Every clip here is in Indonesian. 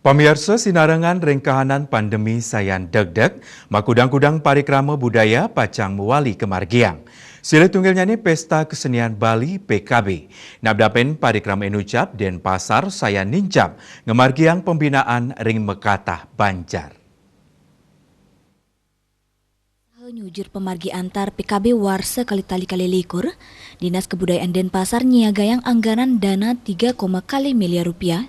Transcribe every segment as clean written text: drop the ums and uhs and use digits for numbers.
Pamirsa sinarengan rengkahanan pandemi sayan deg-deg, makudang-kudang parikrama budaya pacang mewali kemargiang. Sila tunggalnya ni Pesta Kesenian Bali PKB. Nabdapen parikrama enucap dan pasar sayan nincap, ngemargiang pembinaan ring mekatah Banjar. Nyujur pemargi antar PKB Warsa kali likur, Dinas Kebudayaan Denpasar nyiagayang anggaran dana 3, kali miliar rupiah.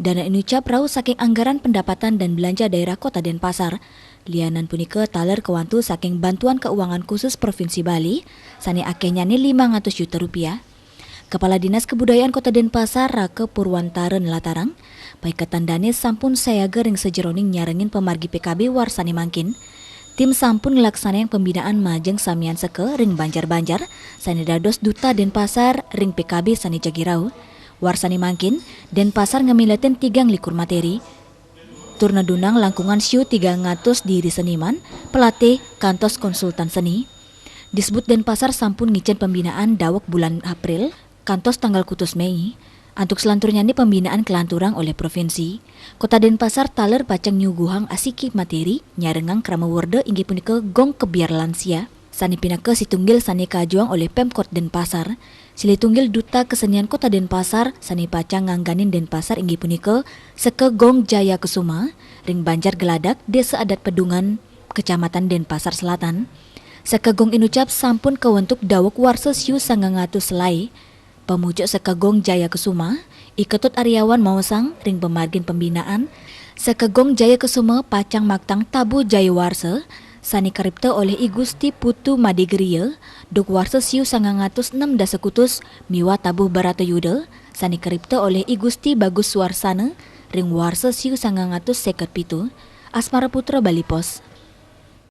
Dana inucap rau saking anggaran pendapatan dan belanja daerah Kota Denpasar. Lianan punika taler kewantu saking bantuan keuangan khusus Provinsi Bali, sani akehnya ni 500 juta rupiah. Kepala Dinas Kebudayaan Kota Denpasar Rake Purwantaren latarang, baik ketandane sampun saya gering sejeroning nyarengin pemargi PKB Warsani mangkin. Tim sampun ngelaksanain pembinaan majeng samian seke ring Banjar-Banjar, sani dados duta Denpasar ring PKB sani Jagirau. Warsani mangkin, Denpasar ngemiletin 3 likur materi. Turna dunang langkungan siu 300 diri seniman, pelatih, kantos konsultan seni. Disebut Denpasar sampun ngicen pembinaan dawak bulan April, kantos tanggal kutus Mei. Antuk selanturnya ni pembinaan kelanturang oleh provinsi. Kota Denpasar taler pacang nyuguhang asiki materi, nyarengang krama worde inggi punika gong kebiar lansia. Sani pinake situnggil sani kajuang oleh Pemkot Denpasar. Sili tunggil Duta Kesenian Kota Denpasar sani pacang ngangganin Denpasar inggi punika seke gong Jaya Kesuma, ring Banjar Geladak, Desa Adat Pedungan, Kecamatan Denpasar Selatan. Seke gong inucap sampun kewentuk dawak warsa siu 900 selai. Pemujuk Sekegong Jaya Kesuma, Iketut Aryawan Mausang, ring pemargin pembinaan, Sekegong Jaya Kesuma pacang maktang tabu Jaya Warsa, sani karipta oleh I Gusti Putu Madigeriya, duk warsa siu 906 dasekutus, miwa tabuh Baratayuda, sani karipta oleh I Gusti Bagus Suarsana, ring warsa siu 957, Asmara Putra Bali Pos.